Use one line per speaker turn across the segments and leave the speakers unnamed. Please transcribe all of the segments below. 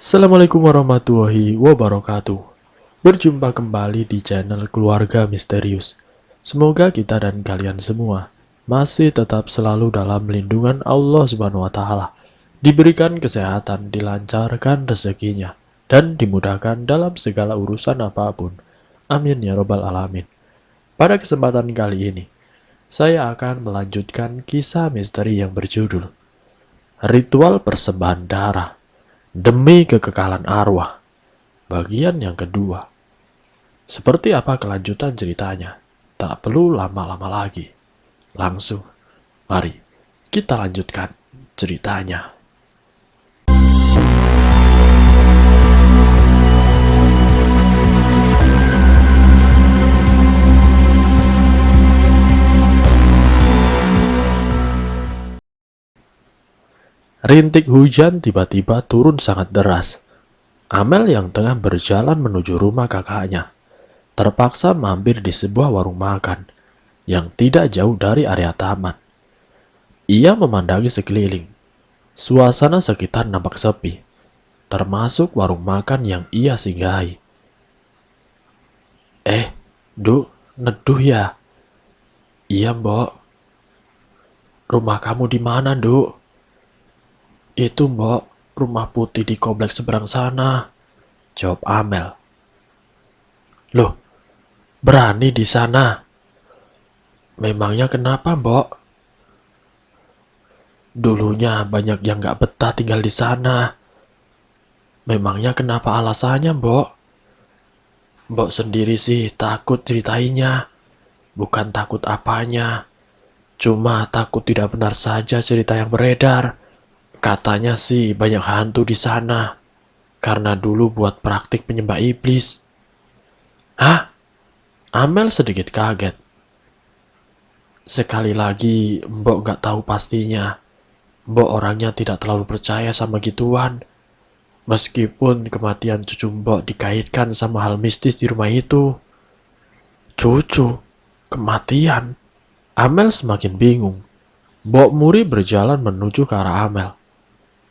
Assalamualaikum warahmatullahi wabarakatuh. Berjumpa kembali di channel Keluarga Misterius. Semoga kita dan kalian semua masih tetap selalu dalam lindungan Allah Subhanahu wa taala. Diberikan kesehatan, dilancarkan rezekinya, dan dimudahkan dalam segala urusan apapun. Amin ya robbal alamin. Pada kesempatan kali ini, saya akan melanjutkan kisah misteri yang berjudul Ritual Persembahan Darah Demi Kekekalan Arwah, bagian yang kedua. Seperti apa kelanjutan ceritanya? Tak perlu lama-lama lagi. Langsung, mari kita lanjutkan ceritanya. Rintik hujan tiba-tiba turun sangat deras. Amel yang tengah berjalan menuju rumah kakaknya terpaksa mampir di sebuah warung makan yang tidak jauh dari area taman. Ia memandangi sekeliling. Suasana sekitar nampak sepi, termasuk warung makan yang ia singgahi. Duk, neduh ya? Iya, Mbok. Rumah kamu di mana, Duk? Itu, Mbok, rumah putih di kompleks seberang sana, jawab Amel. Loh, berani di sana? Memangnya kenapa, Mbok? Dulunya banyak yang gak betah tinggal di sana. Memangnya kenapa alasannya, Mbok? Mbok sendiri sih takut ceritainnya. Bukan takut apanya. Cuma takut tidak benar saja cerita yang beredar. Katanya sih banyak hantu di sana. Karena dulu buat praktik penyembah iblis. Hah? Amel sedikit kaget. Sekali lagi, Mbok gak tahu pastinya. Mbok orangnya tidak terlalu percaya sama gituan. Meskipun kematian cucu Mbok dikaitkan sama hal mistis di rumah itu. Cucu? Kematian? Amel semakin bingung. Mbok Muri berjalan menuju ke arah Amel.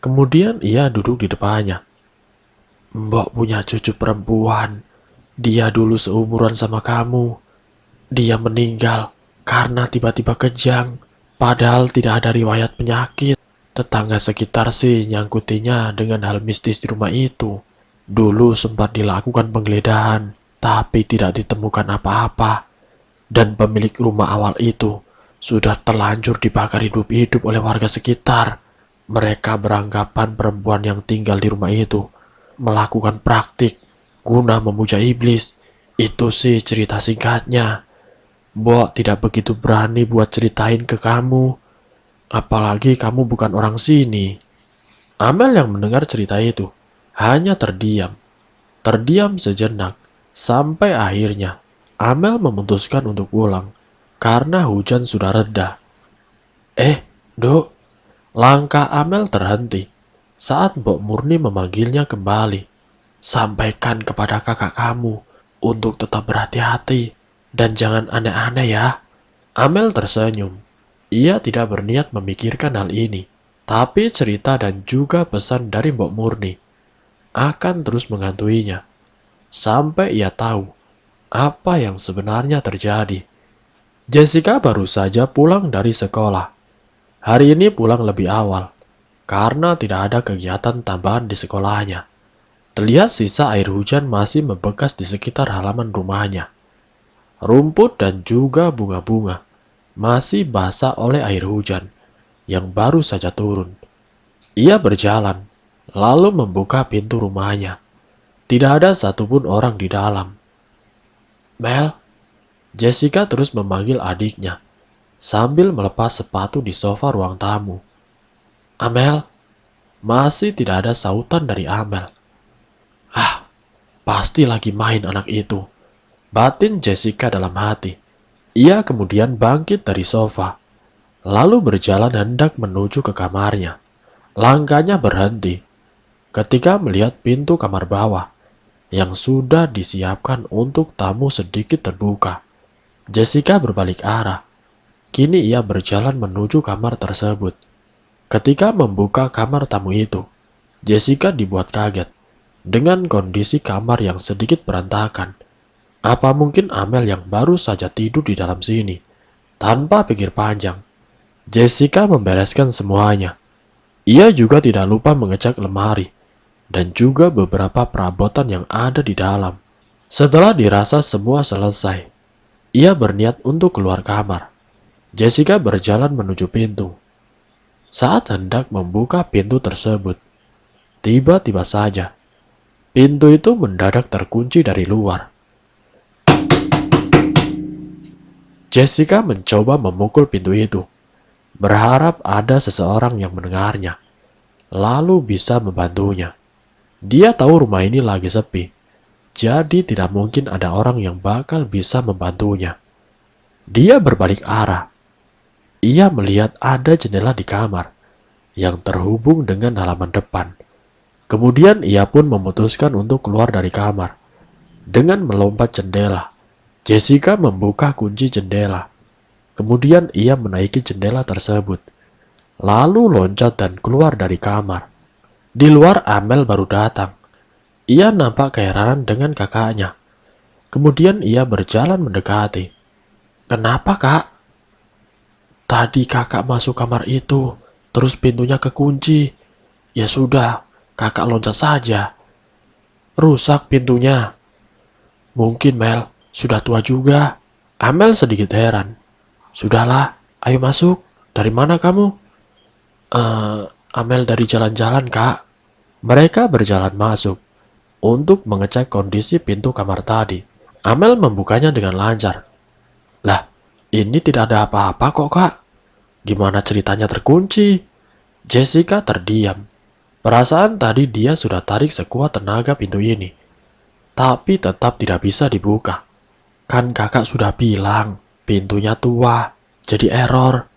Kemudian ia duduk di depannya. Mbok punya cucu perempuan. Dia dulu seumuran sama kamu. Dia meninggal karena tiba-tiba kejang. Padahal tidak ada riwayat penyakit. Tetangga sekitar sih nyangkutinya dengan hal mistis di rumah itu. Dulu sempat dilakukan penggeledahan, tapi tidak ditemukan apa-apa. Dan pemilik rumah awal itu sudah terlanjur dibakar hidup-hidup oleh warga sekitar. Mereka beranggapan perempuan yang tinggal di rumah itu melakukan praktik guna memuja iblis. Itu sih cerita singkatnya. Mbok tidak begitu berani buat ceritain ke kamu. Apalagi kamu bukan orang sini. Amel yang mendengar cerita itu hanya terdiam. Terdiam sejenak. Sampai akhirnya Amel memutuskan untuk pulang. Karena hujan sudah reda. Dok. Langkah Amel terhenti saat Mbok Murni memanggilnya kembali. Sampaikan kepada kakak kamu untuk tetap berhati-hati dan jangan aneh-aneh ya. Amel tersenyum. Ia tidak berniat memikirkan hal ini, tapi cerita dan juga pesan dari Mbok Murni akan terus menghantuinya sampai ia tahu apa yang sebenarnya terjadi. Jessica baru saja pulang dari sekolah. Hari ini pulang lebih awal karena tidak ada kegiatan tambahan di sekolahnya. Terlihat sisa air hujan masih membekas di sekitar halaman rumahnya. Rumput dan juga bunga-bunga masih basah oleh air hujan yang baru saja turun. Ia berjalan, lalu membuka pintu rumahnya. Tidak ada satupun orang di dalam. Mel, Jessica terus memanggil adiknya sambil melepas sepatu di sofa ruang tamu. Amel, masih tidak ada sautan dari Amel. Pasti lagi main anak itu, batin Jessica dalam hati. Ia kemudian bangkit dari sofa, lalu berjalan hendak menuju ke kamarnya. Langkahnya berhenti ketika melihat pintu kamar bawah yang sudah disiapkan untuk tamu sedikit terbuka. Jessica berbalik arah. Kini ia berjalan menuju kamar tersebut. Ketika membuka kamar tamu itu, Jessica dibuat kaget Dengan kondisi kamar yang sedikit berantakan, apa mungkin Amel yang baru saja tidur di dalam sini? Tanpa pikir panjang, Jessica membereskan semuanya. Ia juga tidak lupa mengecek lemari dan juga beberapa perabotan yang ada di dalam. Setelah dirasa semua selesai, ia berniat untuk keluar kamar. Jessica berjalan menuju pintu. Saat hendak membuka pintu tersebut, tiba-tiba saja pintu itu mendadak terkunci dari luar. Jessica mencoba memukul pintu itu, berharap ada seseorang yang mendengarnya, lalu bisa membantunya. Dia tahu rumah ini lagi sepi, jadi tidak mungkin ada orang yang bakal bisa membantunya. Dia berbalik arah. Ia melihat ada jendela di kamar yang terhubung dengan halaman depan. Kemudian ia pun memutuskan untuk keluar dari kamar. Dengan melompat jendela, Jessica membuka kunci jendela. Kemudian ia menaiki jendela tersebut, lalu loncat dan keluar dari kamar. Di luar Amel baru datang. Ia nampak keheranan dengan kakaknya. Kemudian ia berjalan mendekati. "Kenapa, Kak?" "Tadi kakak masuk kamar itu, terus pintunya kekunci. Ya sudah, kakak loncat saja. Rusak pintunya." "Mungkin Mel sudah tua juga." Amel sedikit heran. "Sudahlah, ayo masuk. Dari mana kamu?" Amel dari jalan-jalan, Kak." Mereka berjalan masuk untuk mengecek kondisi pintu kamar tadi. Amel membukanya dengan lancar. "Lah, ini tidak ada apa-apa kok, Kak. Gimana ceritanya terkunci?" Jessica terdiam. Perasaan tadi dia sudah tarik sekuat tenaga pintu ini, tapi tetap tidak bisa dibuka. "Kan kakak sudah bilang, pintunya tua, jadi error."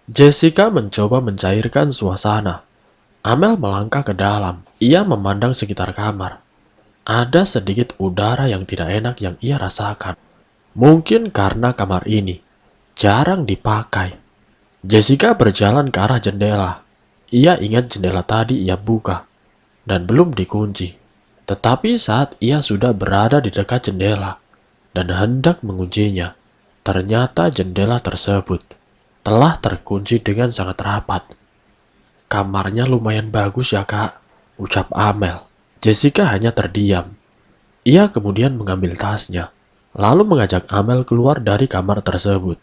Jessica mencoba mencairkan suasana. Amel melangkah ke dalam. Ia memandang sekitar kamar. Ada sedikit udara yang tidak enak yang ia rasakan. Mungkin karena kamar ini jarang dipakai. Jessica berjalan ke arah jendela. Ia ingat jendela tadi ia buka dan belum dikunci. Tetapi saat ia sudah berada di dekat jendela dan hendak menguncinya, ternyata jendela tersebut telah terkunci dengan sangat rapat. "Kamarnya lumayan bagus ya, Kak," ucap Amel. Jessica hanya terdiam. Ia kemudian mengambil tasnya, lalu mengajak Amel keluar dari kamar tersebut.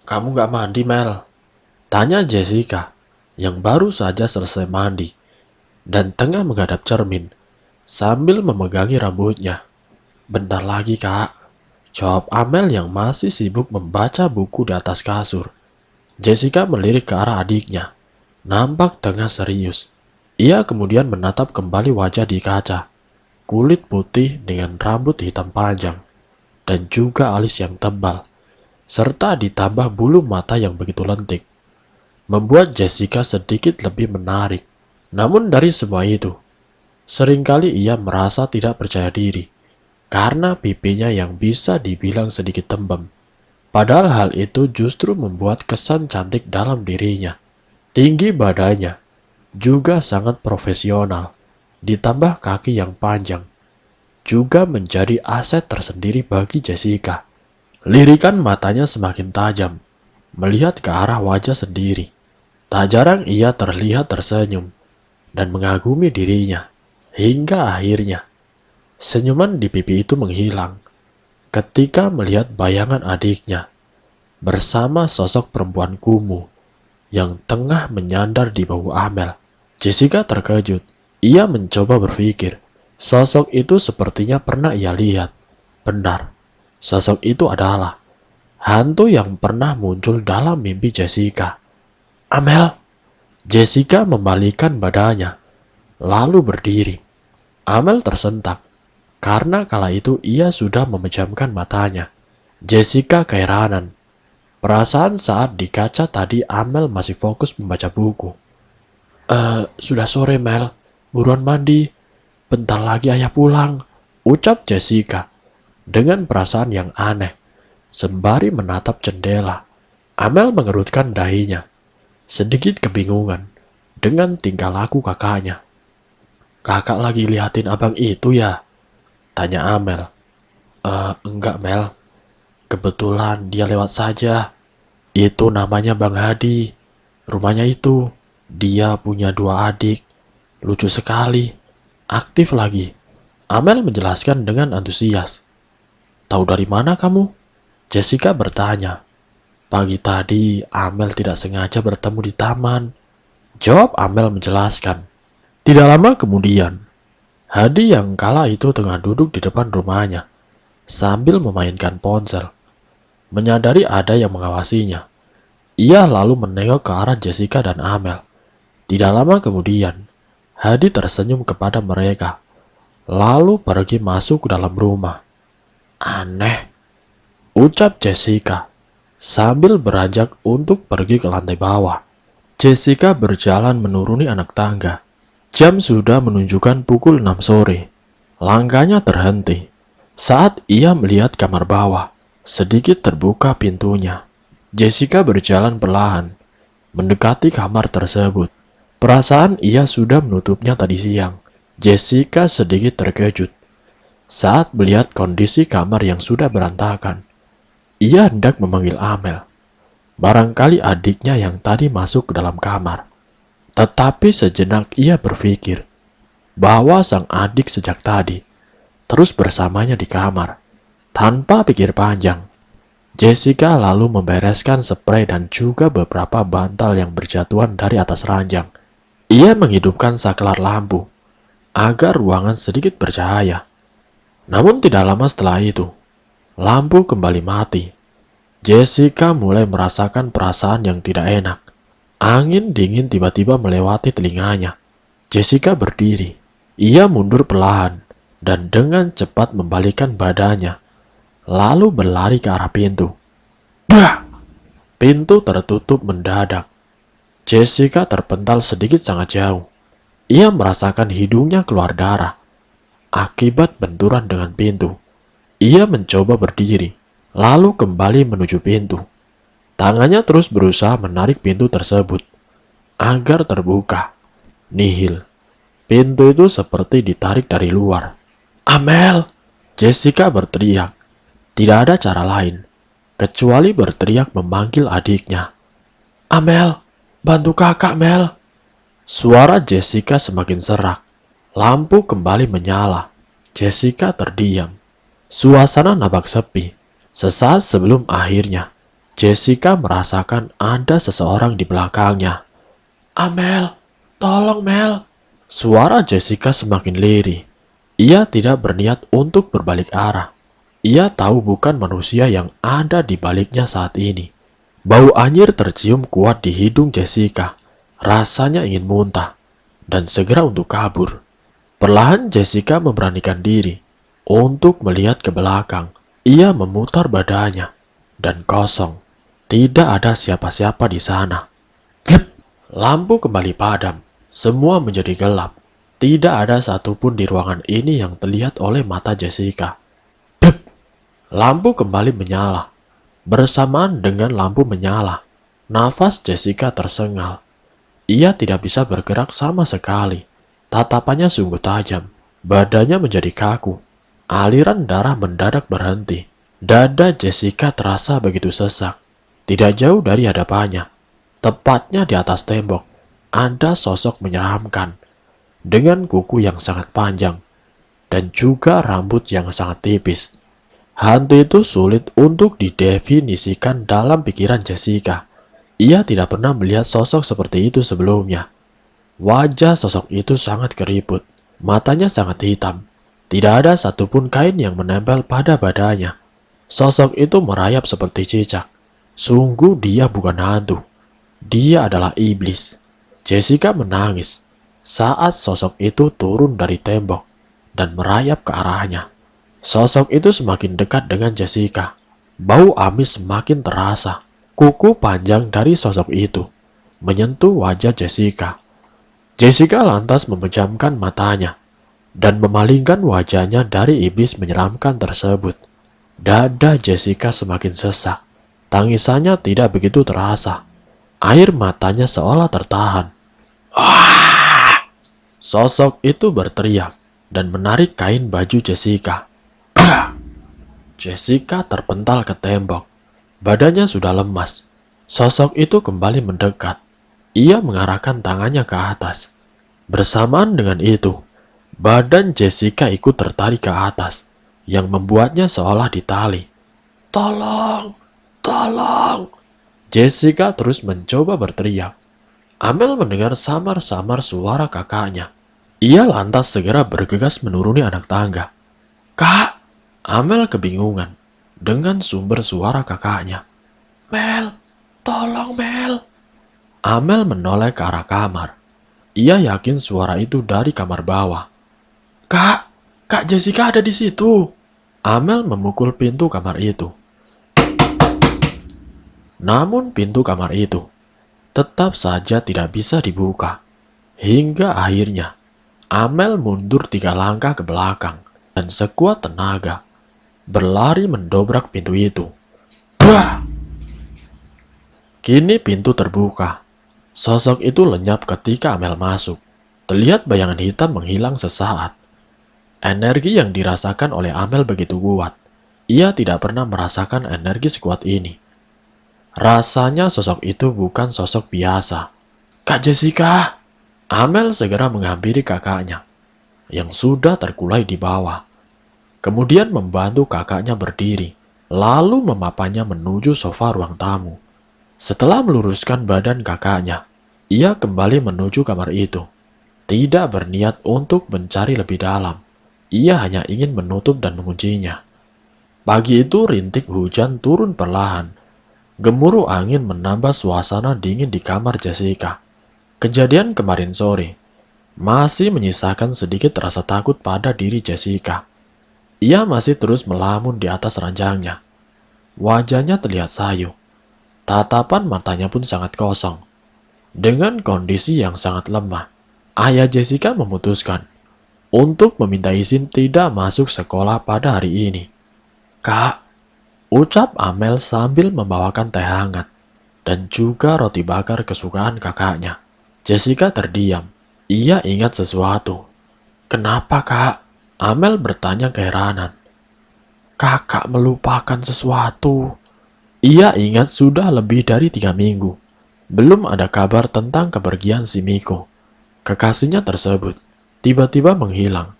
"Kamu gak mandi, Mel?" tanya Jessica, yang baru saja selesai mandi dan tengah menghadap cermin sambil memegangi rambutnya. "Bentar lagi, Kak," jawab Amel yang masih sibuk membaca buku di atas kasur. Jessica melirik ke arah adiknya, nampak tengah serius. Ia kemudian menatap kembali wajah di kaca. Kulit putih dengan rambut hitam panjang, dan juga alis yang tebal, serta ditambah bulu mata yang begitu lentik, membuat Jessica sedikit lebih menarik. Namun dari semua itu, seringkali ia merasa tidak percaya diri, karena pipinya yang bisa dibilang sedikit tembem. Padahal hal itu justru membuat kesan cantik dalam dirinya. Tinggi badannya juga sangat profesional, ditambah kaki yang panjang, juga menjadi aset tersendiri bagi Jessica. Lirikan matanya semakin tajam, melihat ke arah wajah sendiri. Tak jarang ia terlihat tersenyum dan mengagumi dirinya, hingga akhirnya senyuman di pipi itu menghilang ketika melihat bayangan adiknya bersama sosok perempuan kumuh yang tengah menyandar di bahu Amel. Jessica terkejut. Ia mencoba berpikir, sosok itu sepertinya pernah ia lihat. Benar, sosok itu adalah hantu yang pernah muncul dalam mimpi Jessica. "Amel!" Jessica membalikkan badannya, lalu berdiri. Amel tersentak, karena kala itu ia sudah memejamkan matanya. Jessica keheranan. Perasaan saat di kaca tadi Amel masih fokus membaca buku. Sudah sore, Mel. Buruan mandi. Bentar lagi ayah pulang," ucap Jessica dengan perasaan yang aneh, sembari menatap jendela. Amel mengerutkan dahinya, sedikit kebingungan dengan tingkah laku kakaknya. Kakak lagi liatin abang itu ya? Tanya Amel. Enggak Mel, kebetulan dia lewat saja. Itu namanya Bang Hadi. Rumahnya itu. Dia punya 2 adik. Lucu sekali. Aktif lagi. Amel menjelaskan dengan antusias. Tahu dari mana kamu? Jessica bertanya. Pagi tadi Amel tidak sengaja bertemu di taman. Jawab Amel menjelaskan. Tidak lama kemudian, Hadi yang kala itu tengah duduk di depan rumahnya sambil memainkan ponsel. Menyadari ada yang mengawasinya, ia lalu menengok ke arah Jessica dan Amel. Tidak lama kemudian, Hadi tersenyum kepada mereka, lalu pergi masuk ke dalam rumah. Aneh, ucap Jessica sambil beranjak untuk pergi ke lantai bawah. Jessica berjalan menuruni anak tangga. Jam sudah menunjukkan pukul 6 sore. Langkahnya terhenti saat ia melihat kamar bawah. Sedikit terbuka pintunya. Jessica berjalan perlahan, mendekati kamar tersebut. Perasaan ia sudah menutupnya tadi siang. Jessica sedikit terkejut saat melihat kondisi kamar yang sudah berantakan. Ia hendak memanggil Amel. Barangkali adiknya yang tadi masuk ke dalam kamar. Tetapi sejenak ia berpikir bahwa sang adik sejak tadi terus bersamanya di kamar. Tanpa pikir panjang, Jessica lalu membereskan spray dan juga beberapa bantal yang berjatuhan dari atas ranjang. Ia menghidupkan saklar lampu agar ruangan sedikit bercahaya. Namun tidak lama setelah itu, lampu kembali mati. Jessica mulai merasakan perasaan yang tidak enak. Angin dingin tiba-tiba melewati telinganya. Jessica berdiri. Ia mundur perlahan dan dengan cepat membalikkan badannya, lalu berlari ke arah pintu. Bah! Pintu tertutup mendadak. Jessica terpental sedikit sangat jauh. Ia merasakan hidungnya keluar darah akibat benturan dengan pintu. Ia mencoba berdiri, lalu kembali menuju pintu. Tangannya terus berusaha menarik pintu tersebut agar terbuka. Nihil. Pintu itu seperti ditarik dari luar. Amel! Jessica berteriak. Tidak ada cara lain kecuali berteriak memanggil adiknya. Amel! Bantu kakak, Mel! Suara Jessica semakin serak. Lampu kembali menyala. Jessica terdiam. Suasana nampak sepi. Sesaat sebelum akhirnya, Jessica merasakan ada seseorang di belakangnya. Amel, tolong Mel. Suara Jessica semakin lirih. Ia tidak berniat untuk berbalik arah. Ia tahu bukan manusia yang ada di baliknya saat ini. Bau anyir tercium kuat di hidung Jessica. Rasanya ingin muntah dan segera untuk kabur. Perlahan Jessica memberanikan diri untuk melihat ke belakang. Ia memutar badannya dan kosong. Tidak ada siapa-siapa di sana. Glep! Lampu kembali padam. Semua menjadi gelap. Tidak ada satupun di ruangan ini yang terlihat oleh mata Jessica. Glep! Lampu kembali menyala. Bersamaan dengan lampu menyala, nafas Jessica tersengal. Ia tidak bisa bergerak sama sekali. Tatapannya sungguh tajam. Badannya menjadi kaku. Aliran darah mendadak berhenti. Dada Jessica terasa begitu sesak. Tidak jauh dari hadapannya, tepatnya di atas tembok, ada sosok menyeramkan dengan kuku yang sangat panjang dan juga rambut yang sangat tipis. Hantu itu sulit untuk didefinisikan dalam pikiran Jessica. Ia tidak pernah melihat sosok seperti itu sebelumnya. Wajah sosok itu sangat keriput, matanya sangat hitam. Tidak ada satupun kain yang menempel pada badannya. Sosok itu merayap seperti cicak. Sungguh dia bukan hantu. Dia adalah iblis. Jessica menangis saat sosok itu turun dari tembok dan merayap ke arahnya. Sosok itu semakin dekat dengan Jessica. Bau amis semakin terasa. Kuku panjang dari sosok itu menyentuh wajah Jessica. Jessica lantas memejamkan matanya dan memalingkan wajahnya dari iblis menyeramkan tersebut. Dada Jessica semakin sesak. Tangisannya tidak begitu terasa. Air matanya seolah tertahan. Sosok itu berteriak dan menarik kain baju Jessica. Bra! Jessica terpental ke tembok. Badannya sudah lemas. Sosok itu kembali mendekat. Ia mengarahkan tangannya ke atas. Bersamaan dengan itu, badan Jessica ikut tertarik ke atas, yang membuatnya seolah ditali. Tolong! Tolong! Jessica terus mencoba berteriak. Amel mendengar samar-samar suara kakaknya. Ia lantas segera bergegas menuruni anak tangga. Kak! Amel kebingungan dengan sumber suara kakaknya. Mel! Tolong Mel! Amel menoleh ke arah kamar. Ia yakin suara itu dari kamar bawah. Kak! Kak Jessica ada di situ! Amel memukul pintu kamar itu. Namun pintu kamar itu tetap saja tidak bisa dibuka. Hingga akhirnya Amel mundur 3 langkah ke belakang dan sekuat tenaga berlari mendobrak pintu itu. Wah! Kini pintu terbuka. Sosok itu lenyap ketika Amel masuk. Terlihat bayangan hitam menghilang sesaat. Energi yang dirasakan oleh Amel begitu kuat. Ia tidak pernah merasakan energi sekuat ini. Rasanya sosok itu bukan sosok biasa. Kak Jessica! Amel segera menghampiri kakaknya yang sudah terkulai di bawah. Kemudian membantu kakaknya berdiri, lalu memapanya menuju sofa ruang tamu. Setelah meluruskan badan kakaknya, ia kembali menuju kamar itu. Tidak berniat untuk mencari lebih dalam. Ia hanya ingin menutup dan menguncinya. Pagi itu rintik hujan turun perlahan. Gemuruh angin menambah suasana dingin di kamar Jessica. Kejadian kemarin sore masih menyisakan sedikit rasa takut pada diri Jessica. Ia masih terus melamun di atas ranjangnya. Wajahnya terlihat sayu. Tatapan matanya pun sangat kosong. Dengan kondisi yang sangat lemah, ayah Jessica memutuskan untuk meminta izin tidak masuk sekolah pada hari ini. Kak, ucap Amel sambil membawakan teh hangat dan juga roti bakar kesukaan kakaknya. Jessica terdiam. Ia ingat sesuatu. Kenapa kak? Amel bertanya keheranan. Kakak melupakan sesuatu. Ia ingat sudah lebih dari 3 minggu. Belum ada kabar tentang kepergian si Miko. Kekasihnya tersebut tiba-tiba menghilang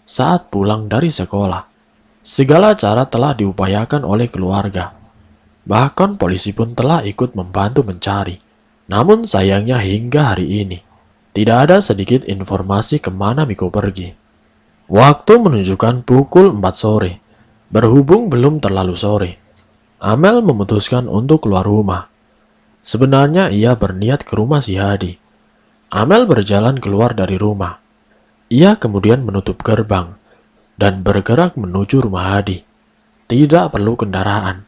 saat pulang dari sekolah. Segala cara telah diupayakan oleh keluarga. Bahkan polisi pun telah ikut membantu mencari. Namun sayangnya hingga hari ini, tidak ada sedikit informasi kemana Miko pergi. Waktu menunjukkan pukul 4 sore. Berhubung belum terlalu sore, Amel memutuskan untuk keluar rumah. Sebenarnya ia berniat ke rumah si Hadi. Amel berjalan keluar dari rumah. Ia kemudian menutup gerbang dan bergerak menuju rumah Hadi. Tidak perlu kendaraan.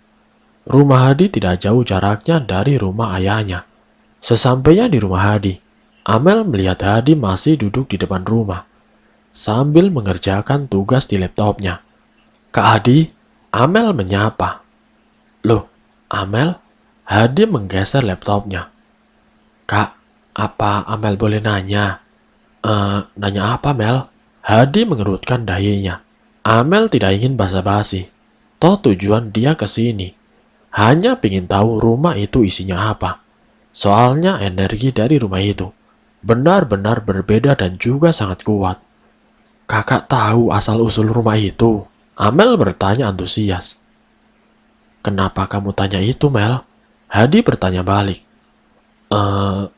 Rumah Hadi tidak jauh jaraknya dari rumah ayahnya. Sesampainya di rumah Hadi, Amel melihat Hadi masih duduk di depan rumah sambil mengerjakan tugas di laptopnya. Kak Hadi, Amel menyapa. Loh, Amel? Hadi menggeser laptopnya. Kak, apa Amel boleh nanya? Nanya apa Mel? Hadi mengerutkan dahinya. Amel tidak ingin basa-basi. Toh tujuan dia ke sini hanya ingin tahu rumah itu isinya apa. Soalnya energi dari rumah itu benar-benar berbeda dan juga sangat kuat. Kakak tahu asal-usul rumah itu? Amel bertanya antusias. Kenapa kamu tanya itu, Mel? Hadi bertanya balik.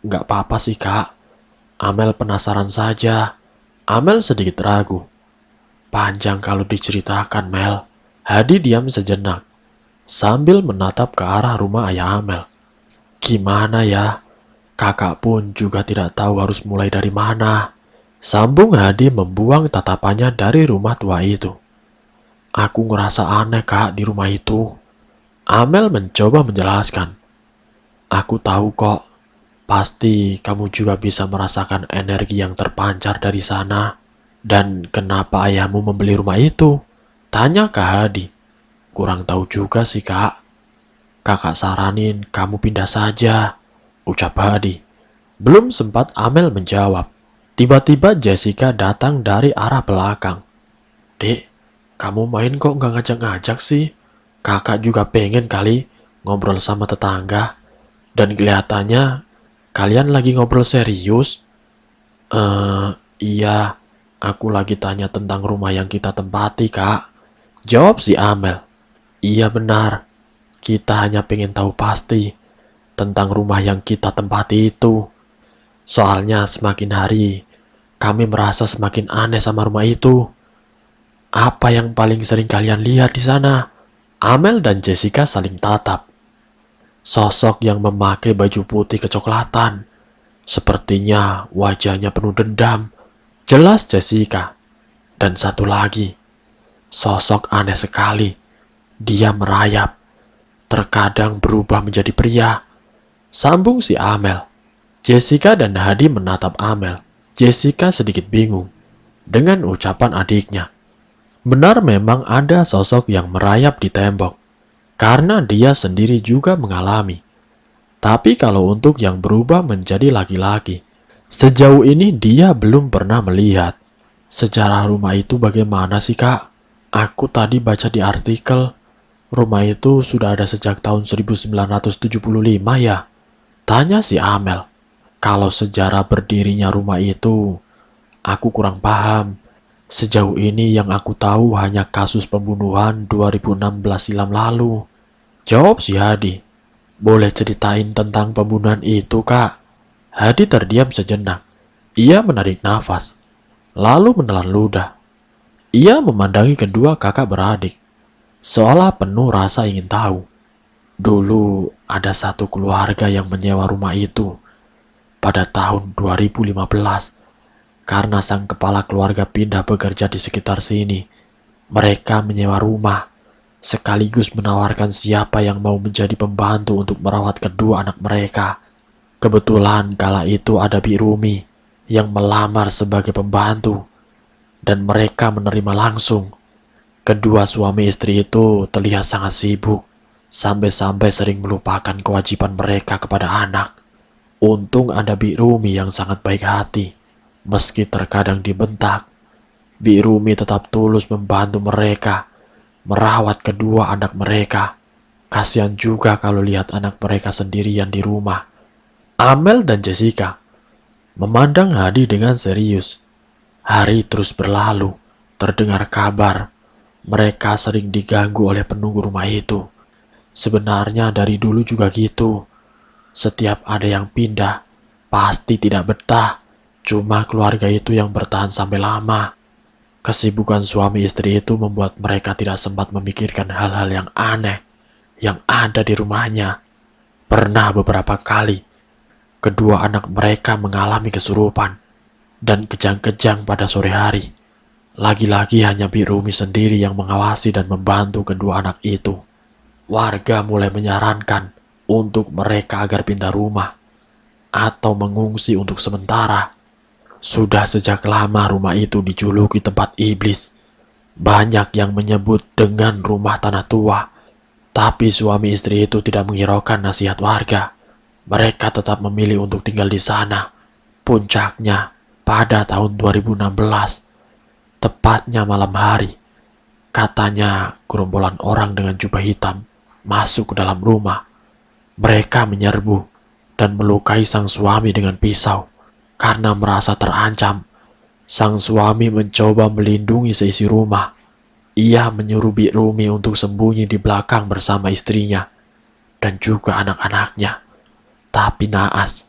Nggak apa-apa sih, Kak. Amel penasaran saja. Amel sedikit ragu. Panjang kalau diceritakan, Mel. Hadi diam sejenak, sambil menatap ke arah rumah ayah Amel. Gimana ya? Kakak pun juga tidak tahu harus mulai dari mana. Sambung Hadi membuang tatapannya dari rumah tua itu. Aku ngerasa aneh, Kak, di rumah itu. Amel mencoba menjelaskan. Aku tahu kok, pasti kamu juga bisa merasakan energi yang terpancar dari sana. Dan kenapa ayahmu membeli rumah itu? Tanya Kak Hadi. Kurang tahu juga sih, Kak. Kakak saranin kamu pindah saja, ucap Hadi. Belum sempat Amel menjawab, Tiba-tiba Jessica datang dari arah belakang. "Dek, kamu main kok nggak ngajak-ngajak sih? Kakak juga pengen kali ngobrol sama tetangga. Dan kelihatannya kalian lagi ngobrol serius." Iya, aku lagi tanya tentang rumah yang kita tempati, Kak," jawab si Amel. "Iya benar, kita hanya pengen tahu pasti tentang rumah yang kita tempati itu. Soalnya semakin hari, kami merasa semakin aneh sama rumah itu. Apa yang paling sering kalian lihat di sana?" Amel dan Jessica saling tatap. Sosok yang memakai baju putih kecoklatan. Sepertinya wajahnya penuh dendam. Jelas Jessica. Dan satu lagi, sosok aneh sekali. Dia merayap. Terkadang berubah menjadi pria. Sambung si Amel. Jessica dan Hadi menatap Amel. Jessica sedikit bingung dengan ucapan adiknya. Benar memang ada sosok yang merayap di tembok. Karena dia sendiri juga mengalami. Tapi kalau untuk yang berubah menjadi laki-laki, sejauh ini dia belum pernah melihat. Sejarah rumah itu bagaimana sih, Kak? Aku tadi baca di artikel, rumah itu sudah ada sejak tahun 1975 ya? Tanya si Amel. Kalau sejarah berdirinya rumah itu, aku kurang paham. Sejauh ini yang aku tahu hanya kasus pembunuhan 2016 silam lalu. Jawab si Hadi. "Boleh ceritain tentang pembunuhan itu, Kak?" Hadi terdiam sejenak. Ia menarik nafas, lalu menelan ludah. Ia memandangi kedua kakak beradik, seolah penuh rasa ingin tahu. Dulu ada satu keluarga yang menyewa rumah itu pada tahun 2015 karena sang kepala keluarga pindah bekerja di sekitar sini. Mereka menyewa rumah sekaligus menawarkan siapa yang mau menjadi pembantu untuk merawat kedua anak mereka. Kebetulan kala itu ada Bi Rumi yang melamar sebagai pembantu dan mereka menerima langsung. Kedua suami istri itu terlihat sangat sibuk, sampai-sampai sering melupakan kewajiban mereka kepada anak. Untung ada Bi Rumi yang sangat baik hati. Meski terkadang dibentak, Bi Rumi tetap tulus membantu mereka merawat kedua anak mereka. Kasihan juga kalau lihat anak mereka sendirian di rumah. Amel dan Jessica memandang Hadi dengan serius. Hari terus berlalu. Terdengar kabar mereka sering diganggu oleh penunggu rumah itu. Sebenarnya dari dulu juga gitu. Setiap ada yang pindah, pasti tidak betah. Cuma keluarga itu yang bertahan sampai lama. Kesibukan suami istri itu membuat mereka tidak sempat memikirkan hal-hal yang aneh yang ada di rumahnya. Pernah beberapa kali, kedua anak mereka mengalami kesurupan dan kejang-kejang pada sore hari. Lagi-lagi hanya Bi Rumi sendiri yang mengawasi dan membantu kedua anak itu. Warga mulai menyarankan untuk mereka agar pindah rumah atau mengungsi untuk sementara. Sudah sejak lama rumah itu dijuluki tempat iblis. Banyak yang menyebut dengan rumah tanah tua. Tapi suami istri itu tidak menghiraukan nasihat warga. Mereka tetap memilih untuk tinggal di sana. Puncaknya pada tahun 2016, tepatnya malam hari. Katanya gerombolan orang dengan jubah hitam masuk ke dalam rumah. Mereka menyerbu dan melukai sang suami dengan pisau. Karena merasa terancam, sang suami mencoba melindungi seisi rumah. Ia menyuruh Bi Rumi untuk sembunyi di belakang bersama istrinya dan juga anak-anaknya. Tapi naas,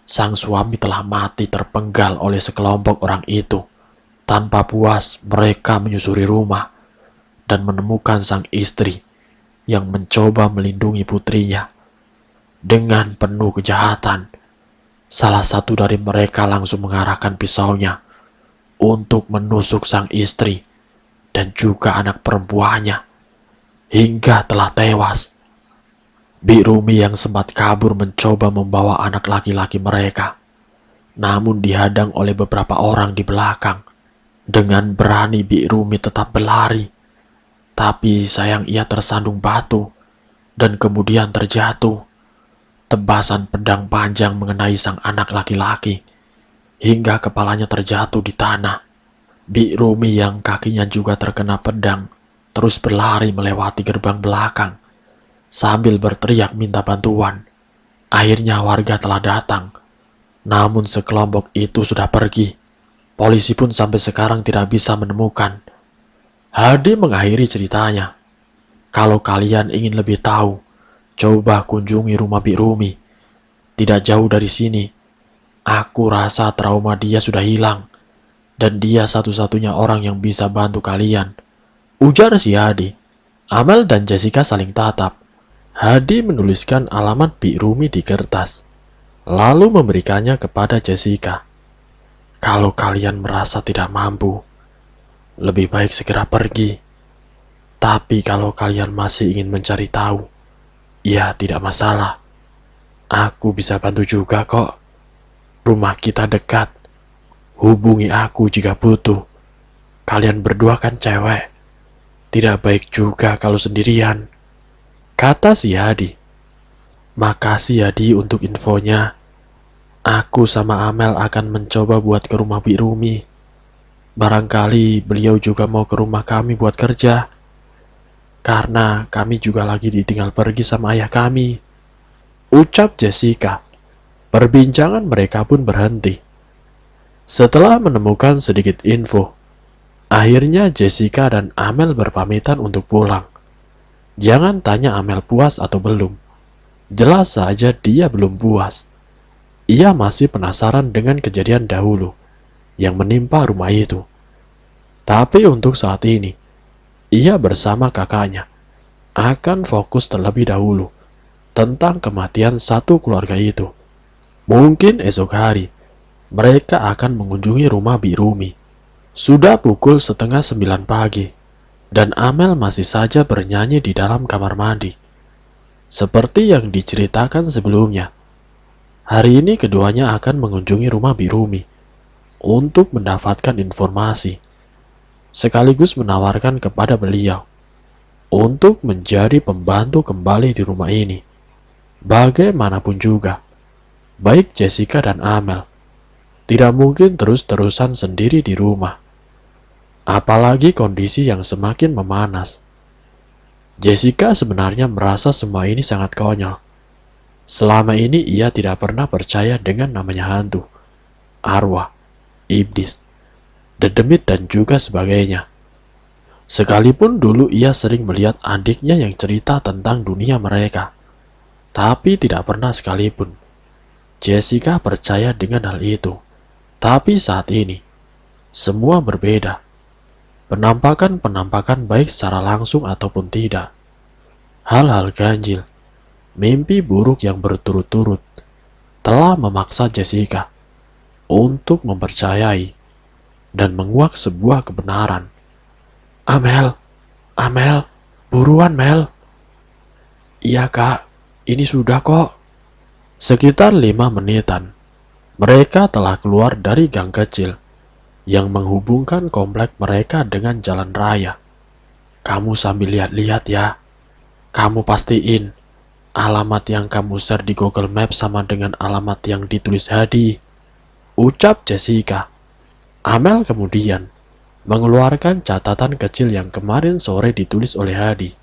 sang suami telah mati terpenggal oleh sekelompok orang itu. Tanpa puas, mereka menyusuri rumah dan menemukan sang istri yang mencoba melindungi putrinya. Dengan penuh kejahatan, salah satu dari mereka langsung mengarahkan pisaunya untuk menusuk sang istri dan juga anak perempuannya hingga telah tewas. Bi Rumi yang sempat kabur mencoba membawa anak laki-laki mereka, namun dihadang oleh beberapa orang di belakang. Dengan berani Bi Rumi tetap berlari, tapi sayang ia tersandung batu dan kemudian terjatuh. Tebasan pedang panjang mengenai sang anak laki-laki. hingga kepalanya terjatuh di tanah. Bi Rumi yang kakinya juga terkena pedang terus berlari melewati gerbang belakang sambil berteriak minta bantuan. Akhirnya warga telah datang, namun sekelompok itu sudah pergi. Polisi pun sampai sekarang tidak bisa menemukan. Hadi mengakhiri ceritanya. Kalau kalian ingin lebih tahu, coba kunjungi rumah Bi Rumi. Tidak jauh dari sini. Aku rasa trauma dia sudah hilang. Dan dia satu-satunya orang yang bisa bantu kalian. Ujar si Hadi. Amel dan Jessica saling tatap. Hadi menuliskan alamat Bi Rumi di kertas, lalu memberikannya kepada Jessica. Kalau kalian merasa tidak mampu, lebih baik segera pergi. Tapi kalau kalian masih ingin mencari tahu, ya tidak masalah. Aku bisa bantu juga kok. Rumah kita dekat. Hubungi aku jika butuh. Kalian berdua kan cewek. Tidak baik juga kalau sendirian, kata si Hadi. Makasih Hadi untuk infonya. Aku sama Amel akan mencoba buat ke rumah Bi Rumi. Barangkali beliau juga mau ke rumah kami buat kerja. Karena kami juga lagi ditinggal pergi sama ayah kami, ucap Jessica. Perbincangan mereka pun berhenti. Setelah menemukan sedikit info, akhirnya Jessica dan Amel berpamitan untuk pulang. Jangan tanya Amel puas atau belum. Jelas saja dia belum puas. Ia masih penasaran dengan kejadian dahulu yang menimpa rumah itu. Tapi untuk saat ini, ia bersama kakaknya akan fokus terlebih dahulu tentang kematian satu keluarga itu. Mungkin esok hari, mereka akan mengunjungi rumah Bi Rumi. Sudah pukul 8:30 pagi, dan Amel masih saja bernyanyi di dalam kamar mandi. Seperti yang diceritakan sebelumnya, hari ini keduanya akan mengunjungi rumah Bi Rumi untuk mendapatkan informasi, sekaligus menawarkan kepada beliau untuk menjadi pembantu kembali di rumah ini. Bagaimanapun juga, baik Jessica dan Amel tidak mungkin terus-terusan sendiri di rumah. Apalagi kondisi yang semakin memanas. Jessica sebenarnya merasa semua ini sangat konyol. Selama ini ia tidak pernah percaya dengan namanya hantu, arwah, iblis, dedemit dan juga sebagainya. Sekalipun dulu ia sering melihat adiknya yang cerita tentang dunia mereka, tapi tidak pernah sekalipun Jessica percaya dengan hal itu. Tapi saat ini, semua berbeda. Penampakan-penampakan baik secara langsung ataupun tidak. Hal-hal ganjil, mimpi buruk yang berturut-turut telah memaksa Jessica untuk mempercayai dan menguak sebuah kebenaran. Amel, Amel, buruan Mel. Iya kak, ini sudah kok. Sekitar 5 menitan, mereka telah keluar dari gang kecil yang menghubungkan komplek mereka dengan jalan raya. Kamu sambil lihat-lihat ya. Kamu pastiin alamat yang kamu share di Google Maps sama dengan alamat yang ditulis Hadi, ucap Jessica. Amel kemudian mengeluarkan catatan kecil yang kemarin sore ditulis oleh Hadi.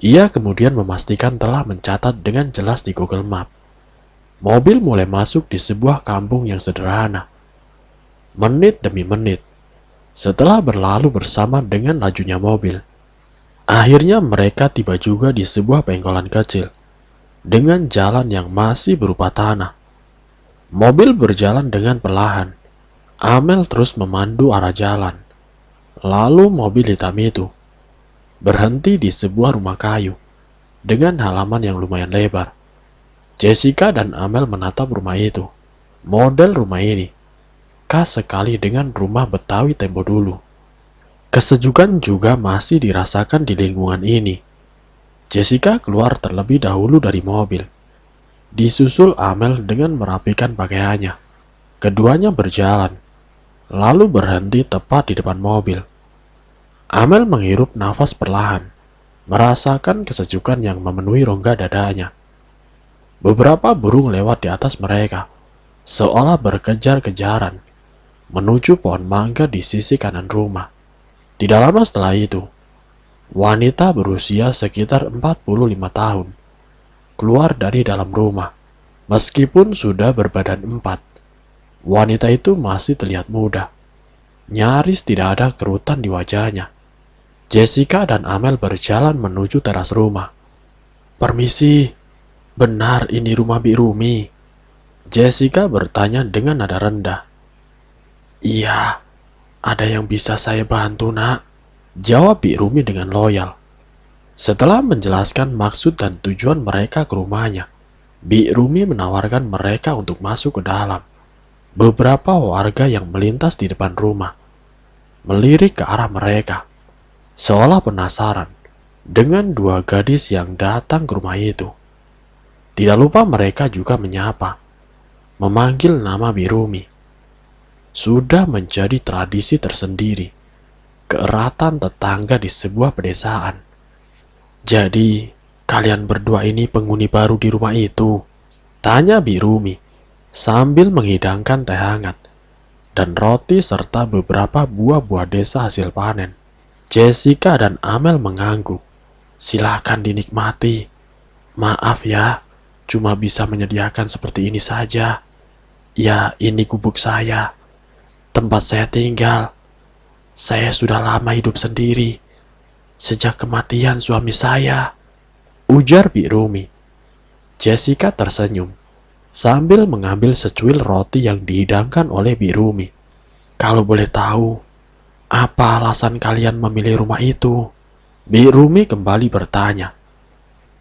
Ia kemudian memastikan telah mencatat dengan jelas di Google Maps. Mobil mulai masuk di sebuah kampung yang sederhana. Menit demi menit, setelah berlalu bersama dengan lajunya mobil, akhirnya mereka tiba juga di sebuah pengkolan kecil dengan jalan yang masih berupa tanah. Mobil berjalan dengan perlahan. Amel terus memandu arah jalan. Lalu mobil hitam itu berhenti di sebuah rumah kayu dengan halaman yang lumayan lebar. Jessica dan Amel menatap rumah itu. Model rumah ini khas sekali dengan rumah Betawi tempo dulu. Kesejukan juga masih dirasakan di lingkungan ini. Jessica keluar terlebih dahulu dari mobil. Disusul Amel dengan merapikan pakaiannya. Keduanya berjalan, lalu berhenti tepat di depan mobil. Amel menghirup nafas perlahan, merasakan kesejukan yang memenuhi rongga dadanya. Beberapa burung lewat di atas mereka. seolah berkejar-kejaran menuju pohon mangga di sisi kanan rumah. Tidak lama setelah itu, wanita berusia sekitar 45 tahun keluar dari dalam rumah. Meskipun sudah berbadan 4, wanita itu masih terlihat muda. Nyaris tidak ada kerutan di wajahnya. Jessica dan Amel berjalan menuju teras rumah. "Permisi, benar ini rumah Bi Rumi?" Jessica bertanya dengan nada rendah. "Iya, ada yang bisa saya bantu, Nak?" jawab Bi Rumi dengan loyal. Setelah menjelaskan maksud dan tujuan mereka ke rumahnya, Bi Rumi menawarkan mereka untuk masuk ke dalam. Beberapa warga yang melintas di depan rumah melirik ke arah mereka, seolah penasaran dengan dua gadis yang datang ke rumah itu. Tidak lupa mereka juga menyapa, memanggil nama Bi Rumi. Sudah menjadi tradisi tersendiri, keeratan tetangga di sebuah pedesaan. "Jadi, kalian berdua ini penghuni baru di rumah itu?" tanya Bi Rumi sambil menghidangkan teh hangat dan roti serta beberapa buah-buah desa hasil panen. Jessica dan Amel mengangguk. "Silakan dinikmati. Maaf ya, cuma bisa menyediakan seperti ini saja. Ya, ini gubuk saya, tempat saya tinggal. Saya sudah lama hidup sendiri, sejak kematian suami saya," ujar Bi Rumi. Jessica tersenyum sambil mengambil secuil roti yang dihidangkan oleh Bi Rumi. "Kalau boleh tahu, apa alasan kalian memilih rumah itu?" Bi Rumi kembali bertanya.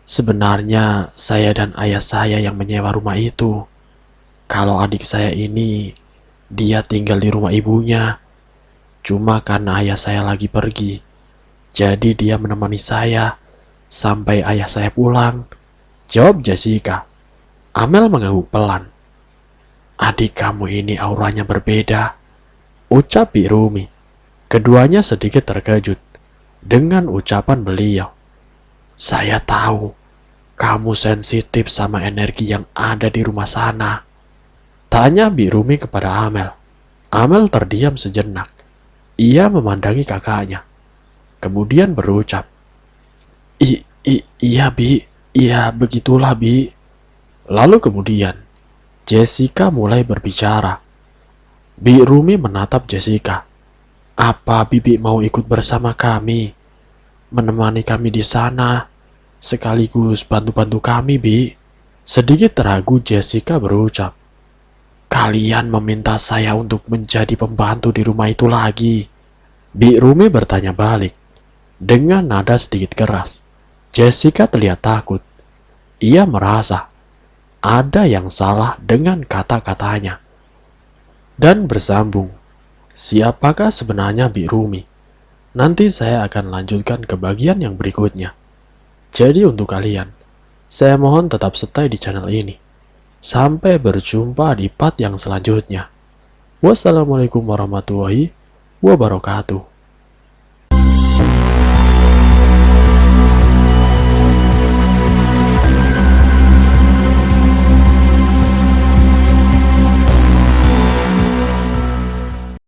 "Sebenarnya saya dan ayah saya yang menyewa rumah itu. Kalau adik saya ini, dia tinggal di rumah ibunya. Cuma karena ayah saya lagi pergi, jadi dia menemani saya sampai ayah saya pulang," jawab Jessica. Amel mengangguk pelan. "Adik kamu ini auranya berbeda," ucap Bi Rumi. Keduanya sedikit terkejut dengan ucapan beliau. "Saya tahu kamu sensitif sama energi yang ada di rumah sana," tanya Bi Rumi kepada Amel. Amel terdiam sejenak. Ia memandangi kakaknya, kemudian berucap, Iya Bi, iya begitulah Bi." Lalu kemudian, Jessica mulai berbicara. Bi Rumi menatap Jessica. "Apa Bibi mau ikut bersama kami? Menemani kami di sana, sekaligus bantu-bantu kami, Bi?" Sedikit ragu Jessica berucap, "Kalian meminta saya untuk menjadi pembantu di rumah itu lagi?" Bi Rumi bertanya balik dengan nada sedikit keras. Jessica terlihat takut. Ia merasa ada yang salah dengan kata-katanya. Dan bersambung, siapakah sebenarnya Bi Rumi? Nanti saya akan lanjutkan ke bagian yang berikutnya. Jadi untuk kalian, saya mohon tetap stay di channel ini. Sampai berjumpa di part yang selanjutnya. Wassalamualaikum warahmatullahi wabarakatuh.